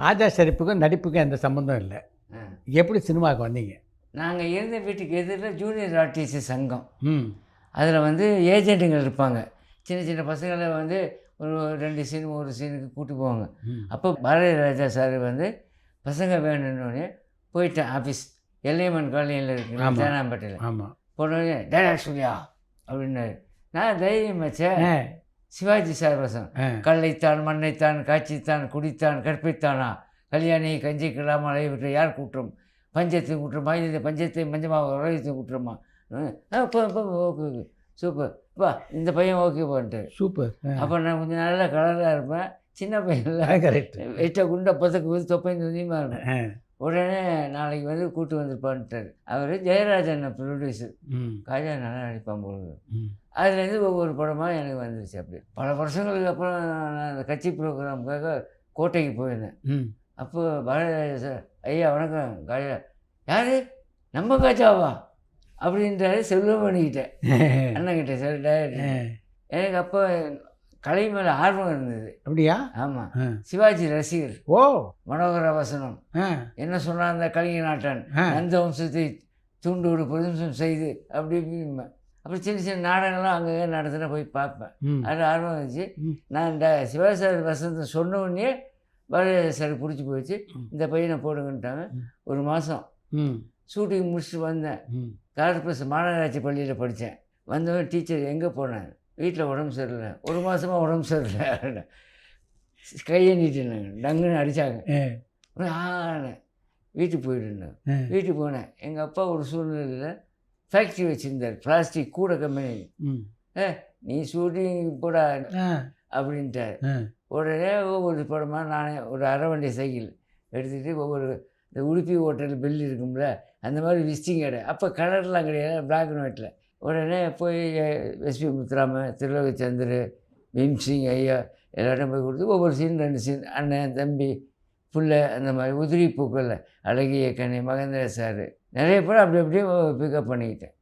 ஆஜா ஷெரீப்புக்கும் நடிப்புக்கும் எந்த சம்மந்தம் இல்ல. அ. எப்படி சினிமாவுக்கு வந்தீங்க? நாங்க இருந்த வீட்டுக்கு எதிர்ல ஜூனியர் ஆர்டிஸ்ட் சங்கம். ம். அதில வந்து ஏஜென்ட்டுங்க இருப்பாங்க. சின்ன சின்ன பசங்கள வந்து ஒரு 2 சீன், 1 சீனுக்கு கூட்டி போவாங்க. ம். அப்போ பாரதி ராஜா சார் வந்து பசங்க வேணும்னோனே போயிட்டேன் ஆஃபீஸ். எல்லையம்மன் காலனியில இருக்குல்ல ஆமா. தேனாம்பேட்டையில. ஆமா. போனோனே "டைரக்ட் சூர்யா" அப்படின்னாரு. நான் தைரியமாச்சே. ஆ. சிவாஜி சார் வசனம். ஆ. "கள்ளைத்தான், மண்ணைத்தான், காய்ச்சித்தான், குடித்தான், கற்பித்தானா, கல்யாணி கஞ்சி கிடாமல் அலைவிட்டு யார் குற்றம்? பஞ்சத்தின் குற்றமா? இது பஞ்சத்தை மஞ்சமாக உலகத்தின் குற்றமா?" Okay okay super. அப்பா இந்த பையன் ஓகேப்பான்ட்டார். சூப்பர். அப்போ நான் கொஞ்சம் நல்லா கலராக இருப்பேன். சின்ன பையன்ல கரெக்ட். வெட்ட குண்டை பதக்கு வந்து தொப்பைந்து துணியுமா இருப்பேன். ஆ. உடனே நாளைக்கு வந்து கூட்டு வந்துருப்பான்ட்டார். அவர் ஜெயராஜன் ப்ரொடியூசர். ம். காஜா நல்லா நடிப்பான் போல. ம். அதுலேருந்து ஒவ்வொரு படமாக எனக்கு வந்துருச்சு அப்படி. பல வருஷங்களுக்கு அப்புறம் நான் அந்த கட்சி ப்ரோக்ராமுக்காக கோட்டைக்கு போயிருந்தேன். ம். அப்போ பாரதிராஜா சார், "ஐயா வணக்கம் காஜா." "யார்? நம்ம காஜாவா?" அப்படின்றாரு செல்வமணிக்கிட்ட. அண்ணங்கிட்ட சார் டைரக்டர். எனக்கு அப்போ கலை மேலே ஆர்வம் இருந்தது. அப்படியா? ஆமாம். ஆ. சிவாஜி ரசிகர். ஓ! மனோகர வசனம். ஆ. என்ன சொன்னான் அந்த கலிங்க நாட்டான்? ஆ. நந்த வம்சத்தை தூண்டோடு பிரதம்சம் செய்து அப்படி இப்படிம்பேன். அப்புறம் சின்ன சின்ன நாடகங்கள்லாம் அங்கங்கே நடத்தினா போய் பார்ப்பேன். ம். அதில் ஆர்வம் இருந்துச்சு. ம். நான் இந்த சிவாஜி சார் வசனத்தை சொன்ன உடனே பாரதிராஜா சார் பிடிச்சி போயிடுச்சு. ம். இந்த பையனை போடுங்கன்ட்டாங்க. ம். ஒரு மாதம் ம். ஷூட்டிங் முடிச்சுட்டு வந்தேன். ம். கலர் ப்ளஸ் மாநகராட்சி பள்ளியில் படித்தேன். வந்தவன் டீச்சர் எங்கே போனேன்? வீட்டில் உடம்பு சரியில்லை. ஒரு மாதமாக உடம்பு சரியில்லை. கையை நீட்டினாங்க. டங்குன்னு அடித்தாங்க. ஆனேன். வீட்டுக்கு போயிட்டுருந்தேன். வீட்டுக்கு போனேன். எங்கள் அப்பா ஒரு சூழ்நிலையில் ஃபேக்ட்ரி வச்சுருந்தார். பிளாஸ்டிக் கூட கம்பெனி. ம். நீ ஷூட்டிங் போடா ஆ. அப்படின்ட்டார். ஆ. உடனே ஒவ்வொரு படமாக நானே ஒரு அரை வண்டி சைக்கிள் எடுத்துகிட்டு ஒவ்வொரு இந்த உடுப்பி ஹோட்டல் பில் இருக்கும்ல அந்த மாதிரி விசிட்டிங் கடை. அப்போ கலர்லாம் கிடையாது, பிளாக் அண்ட் ஒயிட்டில். உடனே போய் எஸ்பி முத்துராம, திருலோகச்சந்தர், பீம்சிங் ஐயா எல்லாரும் போய் கொடுத்து ஒவ்வொரு சீன் 2 சீன் அண்ணன் தம்பி புள்ள அந்த மாதிரி உதிரி பூக்களில் அழகிய கனி மகேந்திர சார் நிறைய படம் அப்படி அப்படியே பிக்கப் பண்ணிக்கிட்டேன்.